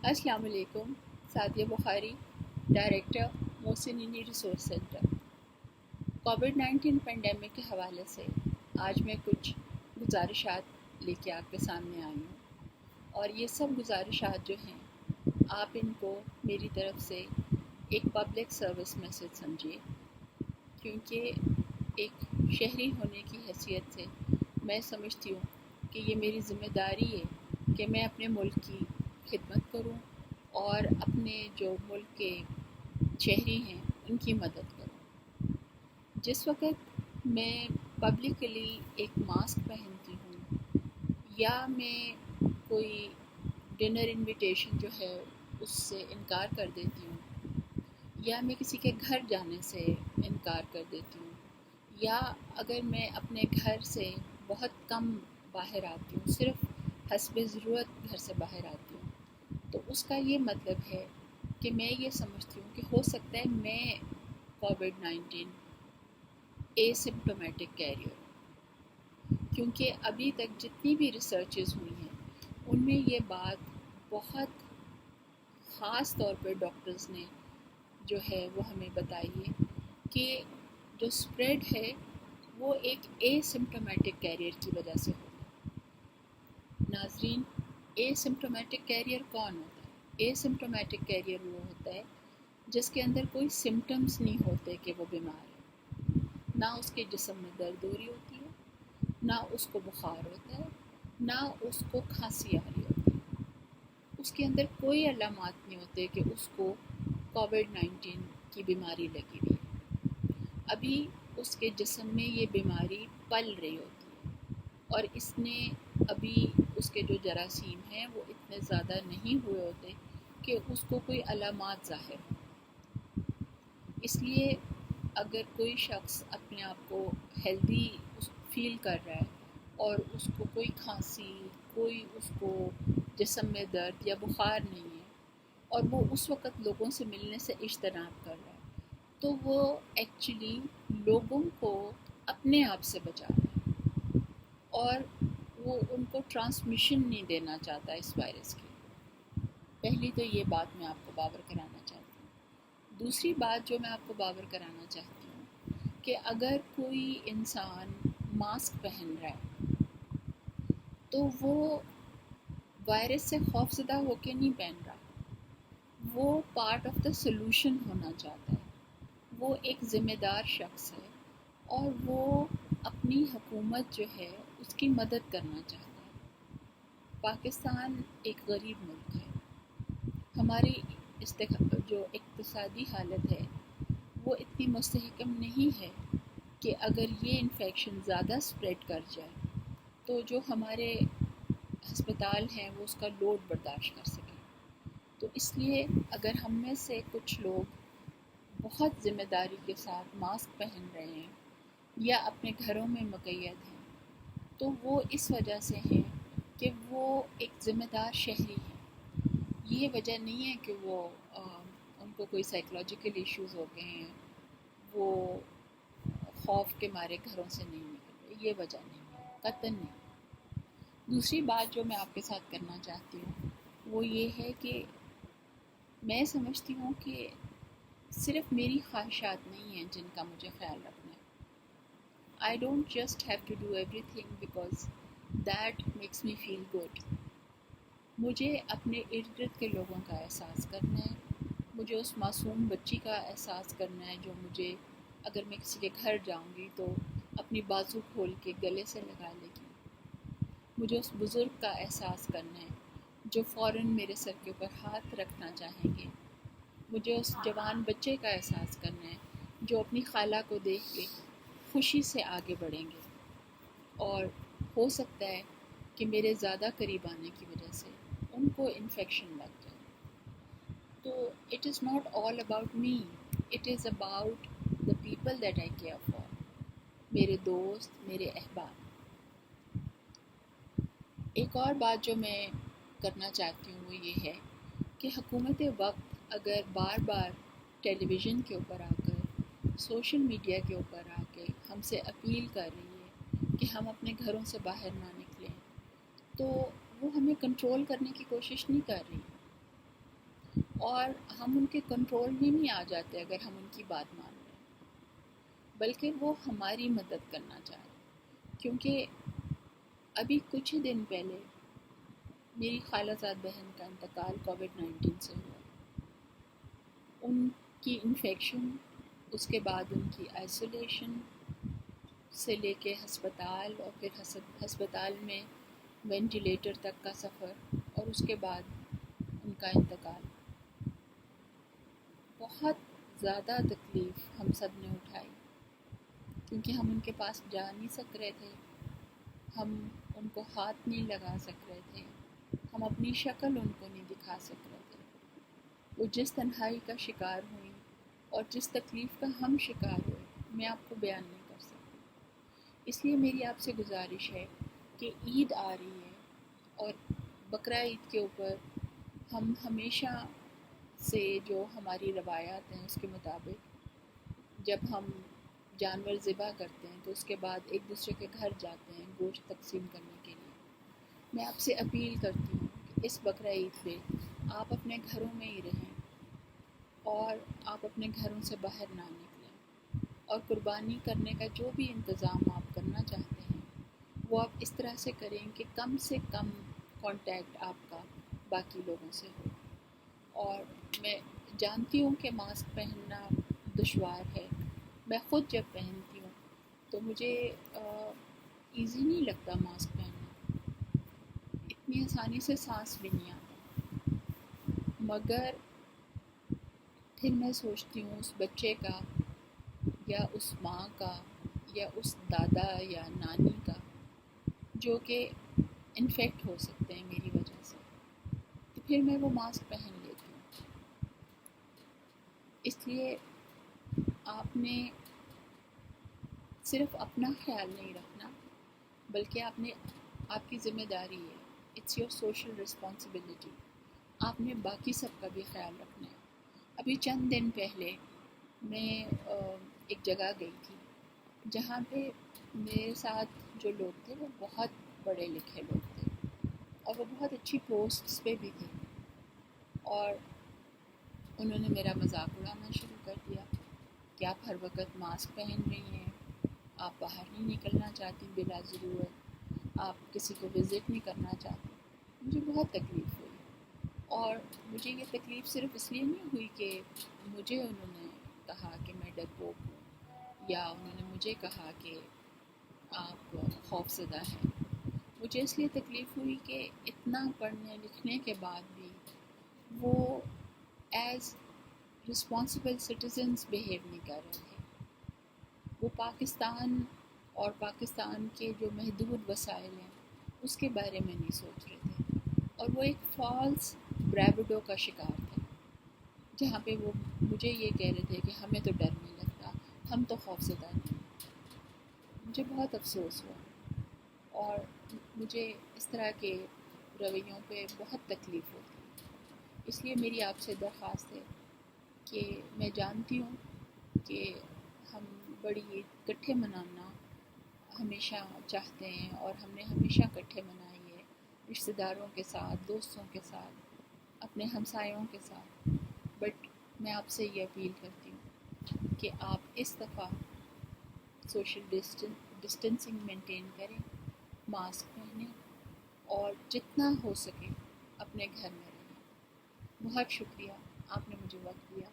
السلام علیکم. سعدیہ بخاری، ڈائریکٹر محسنینی ریسورس سینٹر. کووڈ-19 پینڈیمک کے حوالے سے آج میں کچھ گزارشات لے کے آپ کے سامنے آئی ہوں، اور یہ سب گزارشات جو ہیں آپ ان کو میری طرف سے ایک پبلک سروس میسج سمجھیے، کیونکہ ایک شہری ہونے کی حیثیت سے میں سمجھتی ہوں کہ یہ میری ذمہ داری ہے کہ میں اپنے ملک کی خدمت کروں اور اپنے جو ملک کے شہری ہیں ان کی مدد کروں. جس وقت میں پبلکلی ایک ماسک پہنتی ہوں یا میں کوئی ڈنر انویٹیشن جو ہے اس سے انکار کر دیتی ہوں، یا میں کسی کے گھر جانے سے انکار کر دیتی ہوں، یا اگر میں اپنے گھر سے بہت کم باہر آتی ہوں، صرف حسب ضرورت گھر سے باہر آتی ہوں، تو اس کا یہ مطلب ہے کہ میں یہ سمجھتی ہوں کہ ہو سکتا ہے میں کووڈ-19 اے سمپٹومیٹک کیریئر ہوں، کیونکہ ابھی تک جتنی بھی ریسرچز ہوئی ہیں ان میں یہ بات بہت خاص طور پر ڈاکٹرز نے جو ہے وہ ہمیں بتائی ہے کہ جو اسپریڈ ہے وہ ایک اے سمپٹومیٹک کیریئر کی وجہ سے ہوتا ہے. ناظرین، اے سمپٹومیٹک کیریئر کون ہوتا ہے؟ اے سمپٹومیٹک کیریئر وہ ہوتا ہے جس کے اندر کوئی سمٹمز نہیں ہوتے کہ وہ بیمار ہے. نہ اس کے جسم میں درد ہو رہی ہوتی ہے، نہ اس کو بخار ہوتا ہے، نہ اس کو کھانسی آ رہی ہوتی ہے. اس کے اندر کوئی علامات نہیں ہوتے کہ اس کو کووڈ-19 کی بیماری لگی ہوئی ہے. ابھی اس کے جسم میں یہ بیماری پل رہی ہوتی ہے، اور اس نے ابھی اس کے جو جراثیم ہیں وہ اتنے زیادہ نہیں ہوئے ہوتے کہ اس کو کوئی علامات ظاہر ہو. اس لیے اگر کوئی شخص اپنے آپ کو ہیلدی فیل کر رہا ہے اور اس کو کوئی کھانسی، کوئی اس کو جسم میں درد یا بخار نہیں ہے، اور وہ اس وقت لوگوں سے ملنے سے اجتناب کر رہا ہے، تو وہ ایکچولی لوگوں کو اپنے آپ سے بچا رہا ہے، اور وہ ان کو ٹرانسمیشن نہیں دینا چاہتا اس وائرس کی. پہلی تو یہ بات میں آپ کو باور کرانا چاہتی ہوں. دوسری بات جو میں آپ کو باور کرانا چاہتی ہوں کہ اگر کوئی انسان ماسک پہن رہا ہے تو وہ وائرس سے خوف زدہ ہو کے نہیں پہن رہا، وہ پارٹ آف دا سلوشن ہونا چاہتا ہے. وہ ایک ذمہ دار شخص ہے اور وہ اپنی حکومت جو ہے اس کی مدد کرنا چاہتا ہے. پاکستان ایک غریب ملک ہے. ہماری جو اقتصادی حالت ہے وہ اتنی مستحکم نہیں ہے کہ اگر یہ انفیکشن زیادہ سپریڈ کر جائے تو جو ہمارے ہسپتال ہیں وہ اس کا لوڈ برداشت کر سکیں. تو اس لیے اگر ہم میں سے کچھ لوگ بہت ذمہ داری کے ساتھ ماسک پہن رہے ہیں یا اپنے گھروں میں مقید ہیں، تو وہ اس وجہ سے ہیں کہ وہ ایک ذمہ دار شہری ہیں. یہ وجہ نہیں ہے کہ وہ ان کو کوئی سائیکولوجیکل ایشوز ہو گئے ہیں، وہ خوف کے مارے گھروں سے نہیں نکل رہے، یہ وجہ نہیں ہے، قطعاً نہیں. دوسری بات جو میں آپ کے ساتھ کرنا چاہتی ہوں وہ یہ ہے کہ میں سمجھتی ہوں کہ صرف میری خواہشات نہیں ہیں جن کا مجھے خیال رکھنا ہے. I don't just have to do everything because that makes me feel good. مجھے اپنے ارد گرد کے لوگوں کا احساس کرنا ہے، مجھے اس معصوم بچی کا احساس کرنا ہے جو مجھے اگر میں کسی کے گھر جاؤں گی تو اپنی بازو کھول کے گلے سے لگا لے گی. مجھے اس بزرگ کا احساس کرنا ہے جو فوراً میرے سر کے اوپر ہاتھ رکھنا چاہیں گے. مجھے اس جوان بچے کا احساس کرنا ہے جو اپنی خالہ کو دیکھ کے خوشی سے آگے بڑھیں گے، اور ہو سکتا ہے کہ میرے زیادہ قریب آنے کی وجہ سے ان کو انفیکشن لگ جائے. تو it is not all about me, it is about the people that I care for, میرے دوست، میرے احباب. ایک اور بات جو میں کرنا چاہتی ہوں وہ یہ ہے کہ حکومت وقت اگر بار بار ٹیلی ویژن کے اوپر آ کر، سوشل میڈیا کے اوپر آ کے ہم سے اپیل کر رہی ہے کہ ہم اپنے گھروں سے باہر نہ نکلیں، تو وہ ہمیں کنٹرول کرنے کی کوشش نہیں کر رہی. اور ہم ان کے کنٹرول میں نہیں آ جاتے اگر ہم ان کی بات مان لیں، بلکہ وہ ہماری مدد کرنا چاہیں. کیونکہ ابھی کچھ ہی دن پہلے میری خالہ زاد بہن کا انتقال کووڈ-19 سے ہوا. ان کی انفیکشن، اس کے بعد ان کی آئسولیشن سے لے کے ہسپتال، اور پھر ہسپتال میں وینٹیلیٹر تک کا سفر، اور اس کے بعد ان کا انتقال. بہت زیادہ تکلیف ہم سب نے اٹھائی، کیونکہ ہم ان کے پاس جا نہیں سک رہے تھے، ہم ان کو ہاتھ نہیں لگا سک رہے تھے، ہم اپنی شکل ان کو نہیں دکھا سک رہے تھے. وہ جس تنہائی کا شکار ہوئیں اور جس تکلیف کا ہم شکار ہوئے، میں آپ کو بیان نہیں کر سکتی. اس لیے میری آپ سے گزارش ہے کہ عید آ رہی ہے، اور بقرہ عید کے اوپر ہم ہمیشہ سے جو ہماری روایات ہیں اس کے مطابق جب ہم جانور ذبح کرتے ہیں تو اس کے بعد ایک دوسرے کے گھر جاتے ہیں گوشت تقسیم کرنے کے لیے. میں آپ سے اپیل کرتی ہوں کہ اس بقرہ عید پہ آپ اپنے گھروں میں ہی رہیں، اور آپ اپنے گھروں سے باہر نہ نکلیں، اور قربانی کرنے کا جو بھی انتظام آپ کرنا چاہتے ہیں وہ آپ اس طرح سے کریں کہ کم سے کم کانٹیکٹ آپ کا باقی لوگوں سے ہو. اور میں جانتی ہوں کہ ماسک پہننا دشوار ہے، میں خود جب پہنتی ہوں تو مجھے ایزی نہیں لگتا ماسک پہننا، اتنی آسانی سے سانس بھی نہیں آتا. مگر پھر میں سوچتی ہوں اس بچے کا، یا اس ماں کا، یا اس دادا یا نانی کا جو کہ انفیکٹ ہو سکتے ہیں میری وجہ سے، تو پھر میں وہ ماسک پہن لیتی ہوں. اس لیے آپ نے صرف اپنا خیال نہیں رکھنا، بلکہ آپ کی ذمہ داری ہے، اٹس یور سوشل رسپانسبلٹی. آپ نے باقی سب کا بھی خیال رکھنا ہے. ابھی چند دن پہلے میں ایک جگہ گئی تھی جہاں پہ میرے ساتھ جو لوگ تھے وہ بہت پڑھے لکھے لوگ تھے، اور وہ بہت اچھی پوسٹس پہ بھی تھے. اور انہوں نے میرا مذاق اڑانا شروع کر دیا کہ آپ ہر وقت ماسک پہن رہی ہیں، آپ باہر نہیں نکلنا چاہتی بلا ضرورت، آپ کسی کو وزٹ نہیں کرنا چاہتی. مجھے بہت تکلیف ہوئی، اور مجھے یہ تکلیف صرف اس لیے نہیں ہوئی کہ مجھے انہوں نے کہا کہ میں ڈرپوک ہوں، یا انہوں نے مجھے کہا کہ آپ خوف زدہ ہیں. مجھے اس لیے تکلیف ہوئی کہ اتنا پڑھنے لکھنے کے بعد بھی وہ ایز رسپانسبل سٹیزنز بیہیو نہیں کر رہے تھے. وہ پاکستان اور پاکستان کے جو محدود وسائل ہیں اس کے بارے میں نہیں سوچ رہے تھے، اور وہ ایک فالس بریوڈو کا شکار تھے، جہاں پہ وہ مجھے یہ کہہ رہے تھے کہ ہمیں تو ڈر نہیں لگتا، ہم تو خوف زدہ نہیں. مجھے بہت افسوس ہوا، اور مجھے اس طرح کے رویوں پہ بہت تکلیف ہوتی. اس لیے میری آپ سے درخواست ہے کہ میں جانتی ہوں کہ ہم بڑی عید اکٹھے منانا ہمیشہ چاہتے ہیں، اور ہم نے ہمیشہ اکٹھے منائی ہے، رشتہ داروں کے ساتھ، دوستوں کے ساتھ، اپنے ہمسایوں کے ساتھ. بٹ میں آپ سے یہ اپیل کرتی ہوں کہ آپ اس دفعہ سوشل ڈسٹنسنگ مینٹین کریں، ماسک پہنیں، اور جتنا ہو سکے اپنے گھر میں رہیں. بہت شکریہ، آپ نے مجھے وقت دیا.